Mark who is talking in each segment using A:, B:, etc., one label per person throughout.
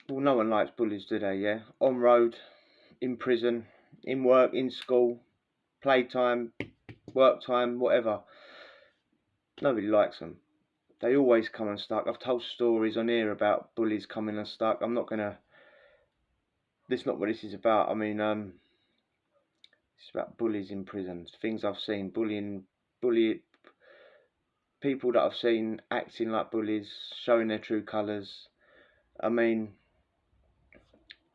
A: Well, no one likes bullies, do they? Yeah, on road, in prison, in work, in school, playtime, work time, whatever. Nobody likes them. They always come unstuck. I've told stories on here about bullies coming unstuck. I'm not gonna. This is not what this is about. I mean, it's about bullies in prisons. Things I've seen, bully people that I've seen acting like bullies, showing their true colours. I mean,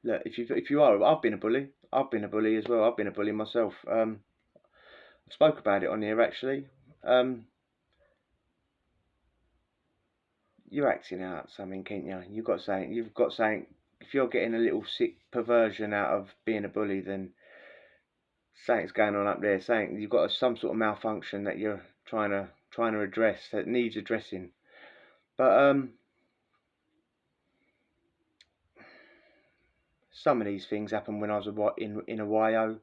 A: look, if you are, I've been a bully. I've been a bully as well. I've been a bully myself. I spoke about it on here actually. You're acting out something, can't you? You've got something. You've got something. If you're getting a little sick perversion out of being a bully, then something's going on up there. Something you've got some sort of malfunction that you're trying to address that needs addressing. But some of these things happen when I was in a YO.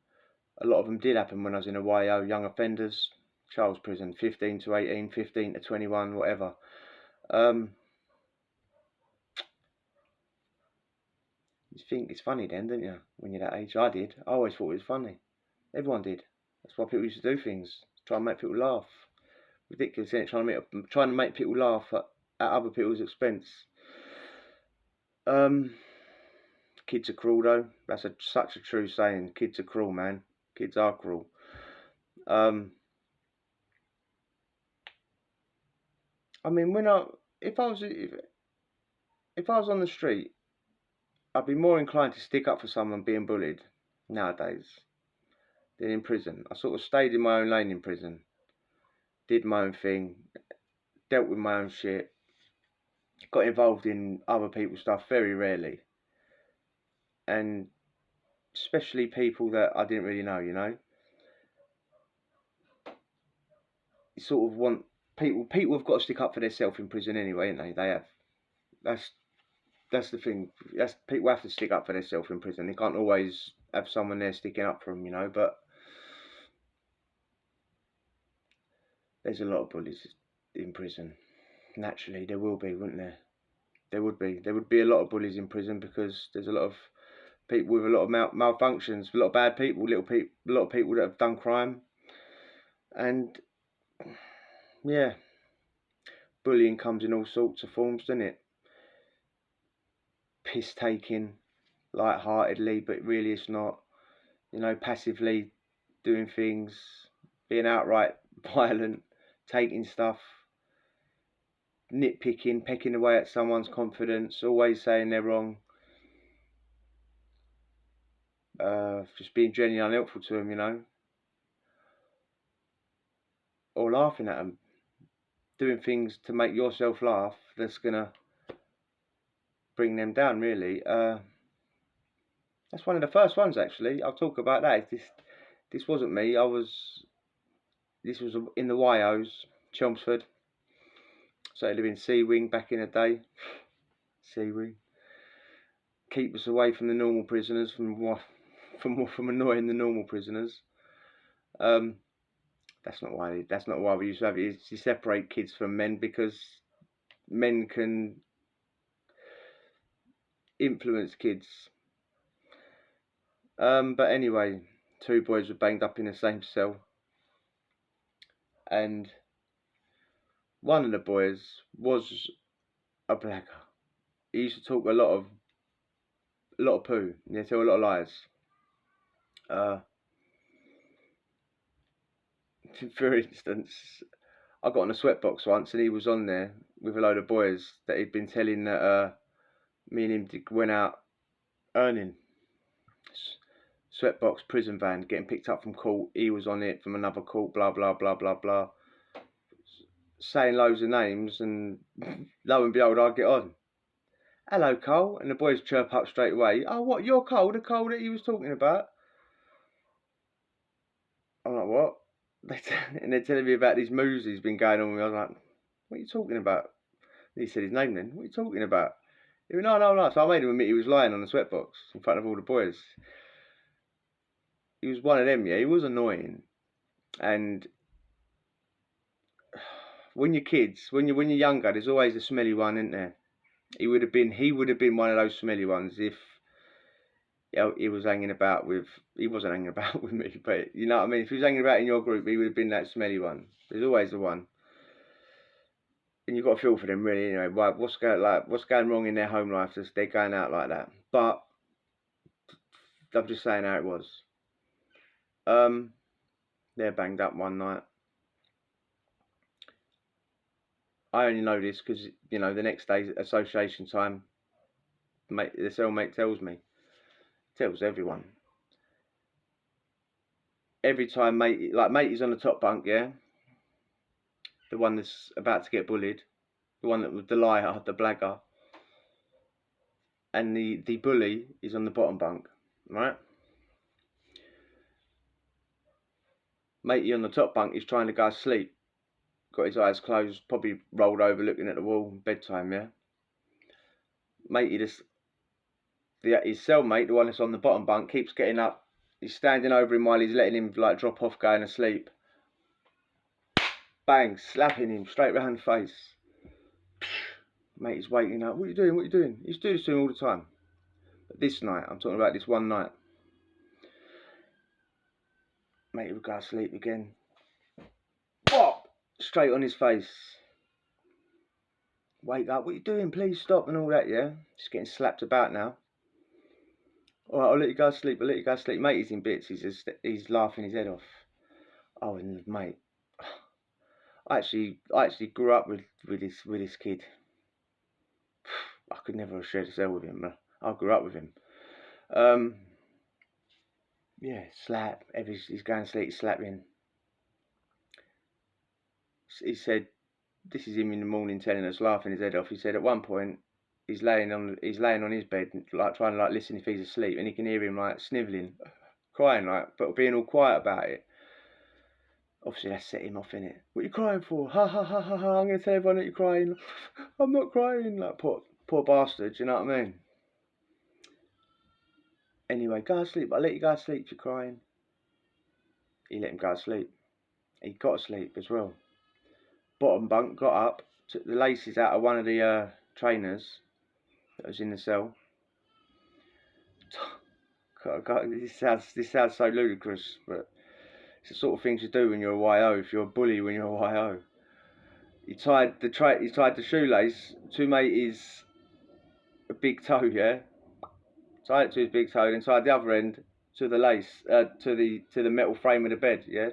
A: A lot of them did happen when I was in a YO, young offenders, child's prison, 15 to 18, 15 to 21, whatever. You think it's funny then, don't you? When you're that age, I did. I always thought it was funny. Everyone did. That's why people used to do things, try and make people laugh. Ridiculous, isn't it? Trying to make people laugh at other people's expense. Kids are cruel though. That's such a true saying. Kids are cruel, man. Kids are cruel. I mean, if I was on the street, I'd be more inclined to stick up for someone being bullied nowadays than in prison. I sort of stayed in my own lane in prison, did my own thing, dealt with my own shit, got involved in other people's stuff very rarely, and especially people that I didn't really know. You sort of want people have got to stick up for themselves in prison anyway, ain't they? They have. That's the thing. People have to stick up for themselves in prison. They can't always have someone there sticking up for them, But there's a lot of bullies in prison. Naturally, there will be, wouldn't there? There would be. There would be a lot of bullies in prison because there's a lot of people with a lot of malfunctions, a lot of bad people, a lot of people that have done crime, and yeah, bullying comes in all sorts of forms, doesn't it? Piss taking, light-heartedly, but really it's not. Passively doing things, being outright violent, taking stuff, nitpicking, pecking away at someone's confidence, always saying they're wrong, just being genuinely unhelpful to them, or laughing at them, doing things to make yourself laugh that's gonna bring them down. Really, that's one of the first ones actually. I'll talk about that. This wasn't me. This was in the YOs, Chelmsford. So I live in Sea Wing back in the day. Sea Wing. Keep us away from the normal prisoners, from annoying the normal prisoners. That's not why we used to have it. It's to separate kids from men because men can influence kids. But anyway, two boys were banged up in the same cell, and one of the boys was a blacker. He used to talk a lot of poo. He tell a lot of lies. For instance, I got on a sweatbox once, and he was on there with a load of boys that he'd been telling that me and him went out earning. Sweatbox prison van getting picked up from court. He was on it from another court. Blah blah blah blah blah. Saying loads of names, and lo and behold, I get on. Hello, Cole, and the boys chirp up straight away. Oh, what? You're Cole, the Cole that he was talking about. I'm like, what? And they're telling me about these moves he's been going on with me. I was like, what are you talking about? And he said his name then. What are you talking about? He went, no. So I made him admit he was lying on the sweatbox in front of all the boys. He was one of them, yeah. He was annoying. And when you're kids, when you're younger, there's always a smelly one, isn't there? He would have been one of those smelly ones if he was hanging about with. He wasn't hanging about with me, but you know what I mean. If he was hanging about in your group, he would have been that smelly one. There's always the one, and you've got to feel for them, really. Anyway, what's going wrong in their home life? They're going out like that. But I'm just saying how it was. They're banged up one night. I only know this because, you know, the next day, association time, the cellmate tells everyone. Every time matey's on the top bunk, yeah, the one that's about to get bullied, the one that was the liar, the blagger, and the bully is on the bottom bunk, right? Matey on the top bunk is trying to go to sleep, got his eyes closed, probably rolled over looking at the wall, bedtime, yeah. Matey, his cellmate, the one that's on the bottom bunk, keeps getting up. He's standing over him while he's letting him like drop off, going to sleep. Bang, slapping him straight round the face. Matey's waking up. What are you doing? What are you doing? He used to do this to him all the time. But this night, I'm talking about this one night. Matey would go to sleep again. Whop! Straight on his face. Wake up, what are you doing? Please stop, and all that, yeah? Just getting slapped about now. Alright, I'll let you go to sleep, Matey's in bits, he's laughing his head off. Oh, and mate, I actually grew up with this kid. I could never have shared a cell with him. I grew up with him. Yeah, slap. He's going to sleep, he's slapping. He said, this is him in the morning telling us, laughing his head off. He said at one point he's laying on his bed, like trying to listen if he's asleep, and he can hear him like snivelling, crying, but being all quiet about it. Obviously that set him off, innit? What are you crying for? Ha ha ha ha ha! I'm gonna tell everyone that you're crying. I'm not crying. Like poor bastard. You know what I mean? Anyway, go to sleep. I'll let you go to sleep if you're crying. He let him go to sleep. He got to sleep as well. Bottom bunk got up, took the laces out of one of the trainers that was in the cell. God, this sounds so ludicrous, but it's the sort of things you do when you're a YO. If you're a bully when you're a YO, he tied the shoelace to matey's big toe, yeah. Tied it to his big toe, then tied the other end to the lace, to the metal frame of the bed, yeah.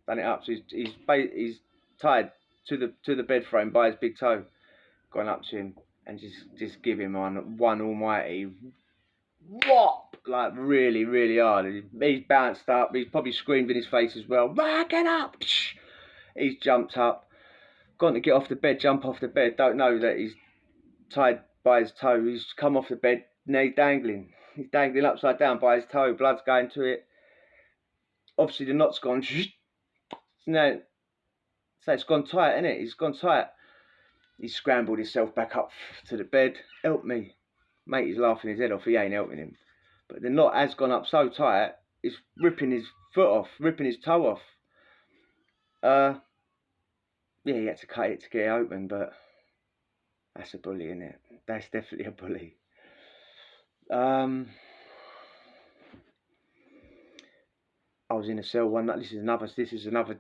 A: Done it up. So he's tied to the bed frame by his big toe. Gone up to him and just give him one almighty whop, like really, really hard. He's bounced up. He's probably screamed in his face as well. Get up! He's jumped up, gone to get off the bed, jump off the bed. Don't know that he's tied by his toe. He's come off the bed. Now he's dangling. He's dangling upside down by his toe. Blood's going to it. Obviously the knot's gone. Now, so it's gone tight, isn't it? It's gone tight. He's scrambled himself back up to the bed. Help me. Mate, he's laughing his head off. He ain't helping him. But the knot has gone up so tight, it's ripping his foot off, ripping his toe off. Yeah, he had to cut it to get it open, but that's a bully, isn't it? That's definitely a bully. I was in a cell one night. This is another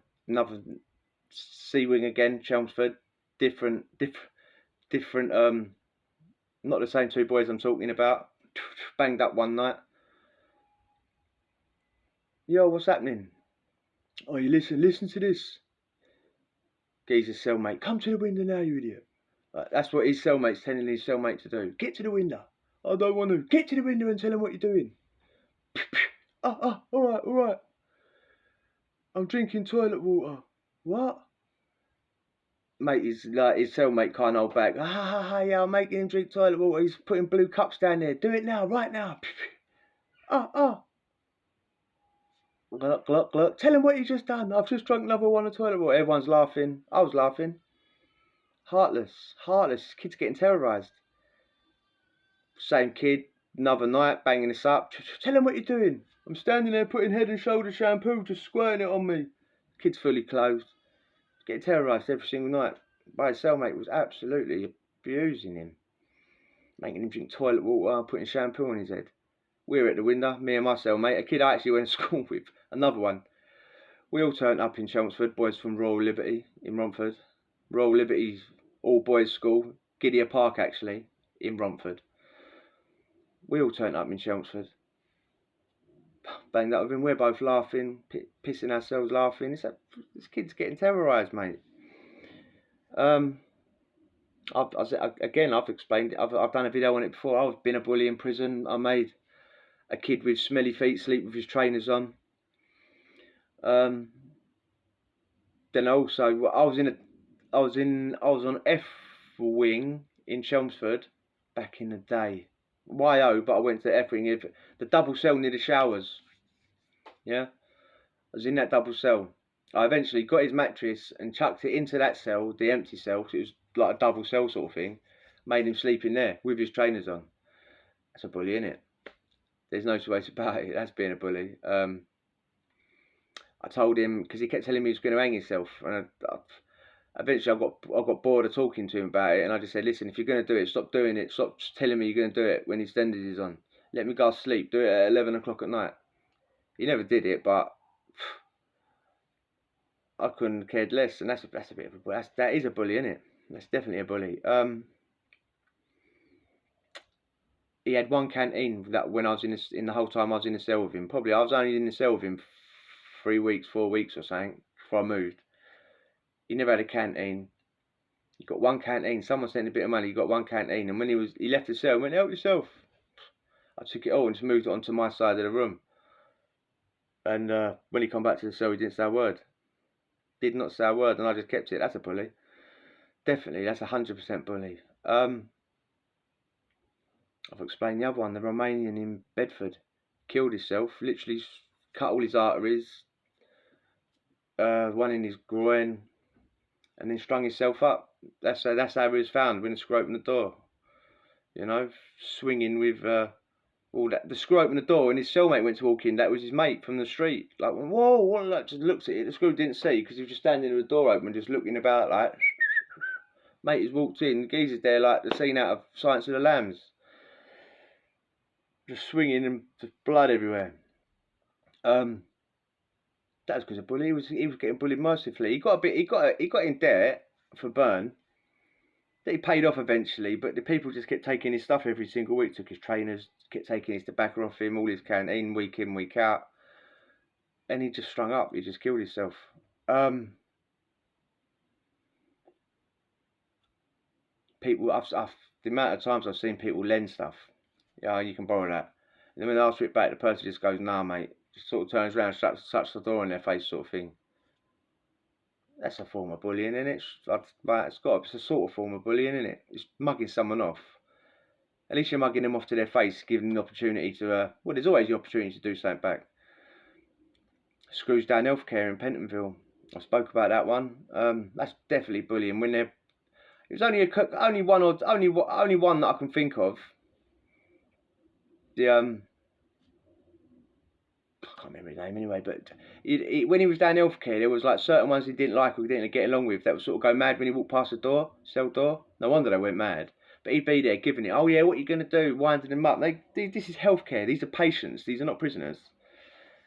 A: C wing again, Chelmsford. Different. Not the same two boys I'm talking about. Banged up one night. Yo, what's happening? Oh, you listen to this. Geezer's cellmate, come to the window now, you idiot. That's what his cellmate's telling his cellmate to do. Get to the window. I don't want to. Get to the window and tell him what you're doing. Alright. I'm drinking toilet water. What? Mate, his cellmate can't hold back. Yeah, I'm making him drink toilet water. He's putting blue cups down there. Do it now, right now. Look. Tell him what you just done. I've just drunk another one of toilet water. Everyone's laughing. I was laughing. Heartless. Kid's getting terrorised. Same kid, another night, banging us up. Tell him what you're doing. I'm standing there putting head and shoulder shampoo, just squirting it on me. Kid's fully clothed. Getting terrorised every single night. My cellmate was absolutely abusing him. making him drink toilet water, putting shampoo on his head. We were at the window, me and my cellmate, a kid I actually went to school with, another one. We all turned up in Chelmsford, boys from Royal Liberty in Romford. Royal Liberty's all boys school, Gidea Park actually, in Romford. We all turned up in Chelmsford. Banged up with him, we're both laughing, pissing ourselves laughing. This kid's getting terrorised, mate. I've explained it. I've done a video on it before. I've been a bully in prison. I made a kid with smelly feet sleep with his trainers on. Then also I was on F wing in Chelmsford back in the day. YO, but I went to F wing. The double cell near the showers. Yeah, I was in that double cell. I eventually got his mattress and chucked it into that cell, the empty cell, because it was like a double cell sort of thing. Made him sleep in there with his trainers on. That's a bully, innit? There's no two ways about it. That's being a bully. I told him, because he kept telling me he was going to hang himself, and eventually I got bored of talking to him about it, and I just said, listen, if you're going to do it, stop doing it. Stop telling me you're going to do it when EastEnders is on. Let me go to sleep. Do it at 11 o'clock at night. He never did it, but I couldn't have cared less, and that's a bit of a, that is a bully, isn't it? That's definitely a bully. He had one canteen that when I was in the whole time I was in the cell with him. Probably I was only in the cell with him 3 weeks, 4 weeks or something before I moved. He never had a canteen. He got one canteen. Someone sent a bit of money. He got one canteen, and when he left the cell, he went, help yourself. I took it all and just moved it onto my side of the room. And when he come back to the cell, he didn't say a word. Did not say a word, and I just kept it. That's a bully. Definitely, that's 100% bully. I've explained the other one, the Romanian in Bedford. Killed himself, literally cut all his arteries, one in his groin, and then strung himself up. That's how he was found when the screw opened the door. You know, swinging with all that. The screw opened the door, and his cellmate went to walk in. That was his mate from the street. Like, whoa, what? Like, just looked at it. The screw didn't see because he was just standing with the door open, just looking about like. Mate has walked in. The geezer's there like the scene out of Silence of the Lambs. Just swinging and just blood everywhere. That was because of bully. He was getting bullied mercifully. He got in debt for burn. That he paid off eventually, but the people just kept taking his stuff every single week. Took his trainers, kept taking his tobacco off him, all his canteen, week in, week out, and he just strung up. He just killed himself. People, the amount of times I've seen people lend stuff. Yeah, you can borrow that. And then when they ask for it back, the person just goes, "Nah, mate." Just sort of turns around, shuts the door in their face, sort of thing. That's a form of bullying, isn't it? It's a sort of form of bullying, isn't it? It's mugging someone off. At least you're mugging them off to their face, giving them the opportunity to. Well, there's always the opportunity to do something back. Screws down healthcare in Pentonville. I spoke about that one. That's definitely bullying. When they're, it was only one that I can think of. The I can't remember his name anyway, but when he was down healthcare, there was like certain ones he didn't like or didn't get along with that would sort of go mad when he walked past the door, cell door. No wonder they went mad. But he'd be there giving it, oh yeah, what are you going to do? Winding them up. This is healthcare. These are patients. These are not prisoners.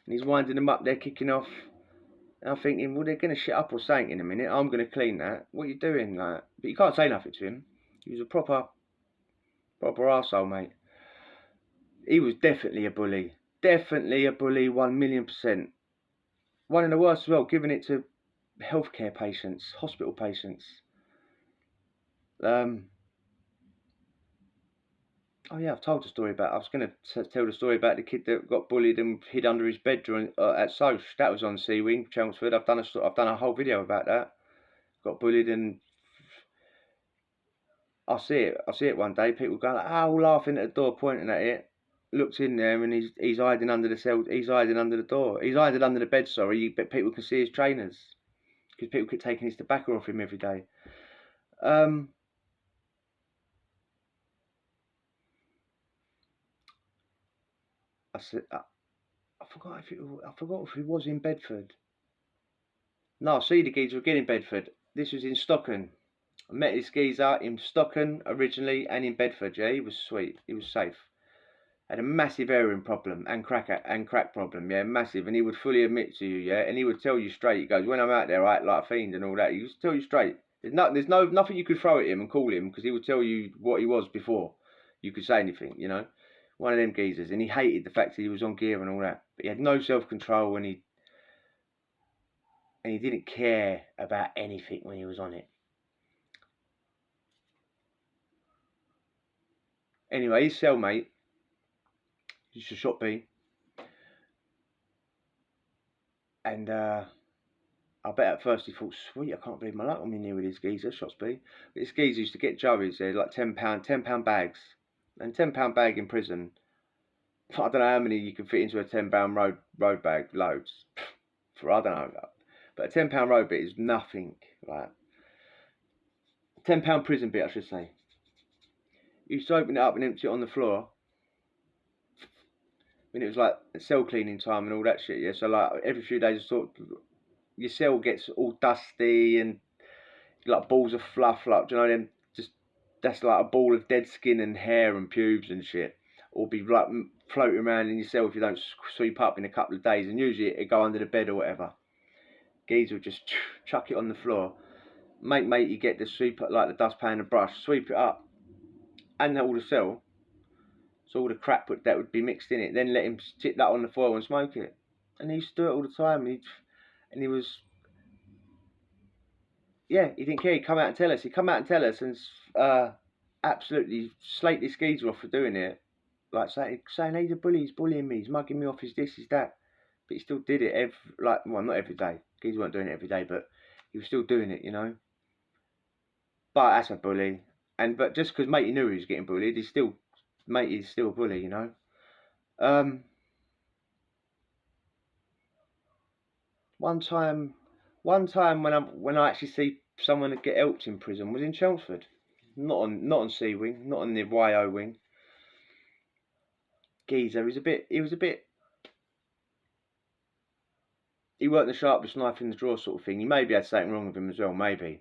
A: And he's winding them up. They're kicking off. And I'm thinking, well, they're going to shit up or something in a minute. I'm going to clean that. What are you doing? Like, but you can't say nothing to him. He was a proper arsehole, mate. He was definitely a bully. Definitely a bully, 1,000,000%. One of the worst as well, giving it to healthcare patients, hospital patients. Oh yeah, I've told the story about. I was going to tell the story about the kid that got bullied and hid under his bed during at Soch. That was on C Wing, Chelmsford. I've done a whole video about that. Got bullied and I see it one day. People going, all laughing at the door, pointing at it. Looked in there and he's hiding under the cell. He's hiding under the door. He's hiding under the bed. Sorry, but people can see his trainers because people keep taking his tobacco off him every day. I said I forgot if it was in Bedford. No, I see the geezer again in Bedford. This was in Stockton. I met this geezer in Stockton originally and in Bedford. Yeah, he was sweet. He was safe. Had a massive heroin problem and crack problem. Yeah, massive. And he would fully admit to you. Yeah, and he would tell you straight. He goes, when I'm out there, I act like a fiend and all that. He used to tell you straight. There's nothing you could throw at him and call him because he would tell you what he was before you could say anything. You know, one of them geezers. And he hated the fact that he was on gear and all that. But he had no self control and he didn't care about anything when he was on it. Anyway, his cellmate used to shop B, and I bet at first he thought, sweet, I can't believe my luck, I'm in here with this geezer, shots B. But this geezer used to get Joey's, like £10 bags, and £10 bag in prison. I don't know how many you can fit into a £10 road bag, loads. For I don't know, but a £10 road bit is nothing, right? £10 prison bit, I should say. You used to open it up and empty it on the floor. When it was like cell cleaning time and all that shit, yeah. So like every few days, your cell gets all dusty and like balls of fluff, like, do you know them? Just that's like a ball of dead skin and hair and pubes and shit, or be like floating around in your cell if you don't sweep up in a couple of days. And usually it go under the bed or whatever. Geezer would just chuck it on the floor. Mate, you get the sweep like the dustpan and brush, sweep it up, and all the cell. So all the crap that would be mixed in it, then let him stick that on the foil and smoke it. And he used to do it all the time. And he was, yeah, he didn't care. He'd come out and tell us. He'd come out and tell us and absolutely slate this geezer off for doing it. Like saying he's a bully, he's bullying me, he's mugging me off, he's this, he's that. But he still did it well, not every day. Geezer weren't doing it every day, but he was still doing it, you know. But that's a bully. But just because matey knew he was getting bullied, he's still a bully, you know. One time when I actually see someone get helped in prison was in Chelmsford, not on C wing, not on the YO wing. Geezer, he weren't the sharpest knife in the drawer sort of thing. He maybe had something wrong with him as well, maybe.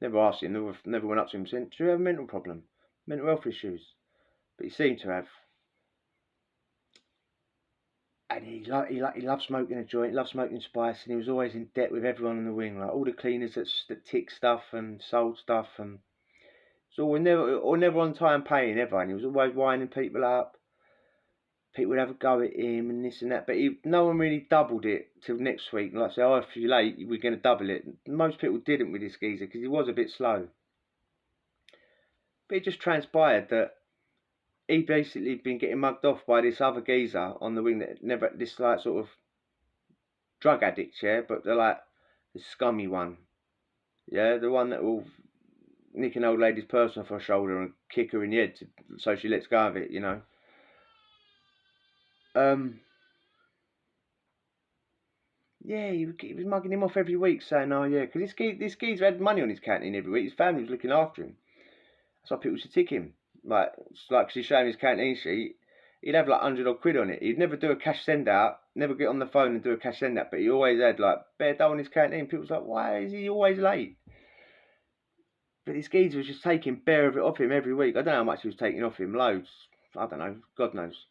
A: Never asked him, never went up to him and said, do you have a mental problem? Mental health issues? But he seemed to have. And he loved smoking a joint, loved smoking spice, and he was always in debt with everyone in the wing, like all the cleaners that tick stuff and sold stuff, and so we're never on time paying ever, and he was always winding people up. People would have a go at him and this and that, but no one really doubled it till next week. Like say, oh, if you're late, we're going to double it. Most people didn't with this geezer because he was a bit slow. But it just transpired that he basically been getting mugged off by this other geezer on the wing that never, this like sort of drug addict, yeah, but they're like the scummy one, yeah, the one that will nick an old lady's purse off her shoulder and kick her in the head so she lets go of it, you know. Yeah, he was mugging him off every week, saying, "Oh yeah," because this geezer had money on his canteen every week. His family was looking after him. That's why people should tick him. Like, because he's showing his canteen sheet, he'd have like 100 odd quid on it. He'd never do a cash send out, never get on the phone and do a cash send out, but he always had like bare dough on his canteen. People's like, why is he always late? But this geezer was just taking bare of it off him every week. I don't know how much he was taking off him, loads. I don't know, God knows.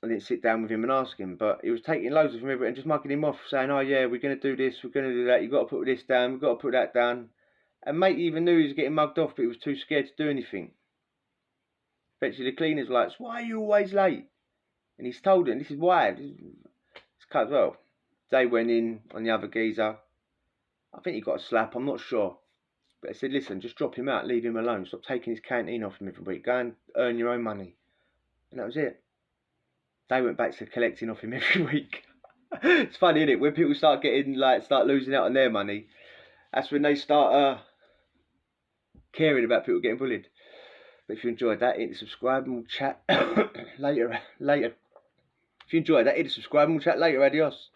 A: I didn't sit down with him and ask him, but he was taking loads of him and just mugging him off, saying, "Oh yeah, we're going to do this, we're going to do that. You've got to put this down, we've got to put that down." And mate even knew he was getting mugged off, but he was too scared to do anything. Eventually, the cleaner's like, "So why are you always late?" And he's told him, "This is why." It's cut well. Day went in on the other geezer. I think he got a slap. I'm not sure, but I said, "Listen, just drop him out, leave him alone. Stop taking his canteen off him every week. Go and earn your own money." And that was it. They went back to collecting off him every week. It's funny, isn't it? When people start losing out on their money, that's when they start caring about people getting bullied. But if you enjoyed that, hit the subscribe and we'll chat later. If you enjoyed that, hit the subscribe and we'll chat later. Adios.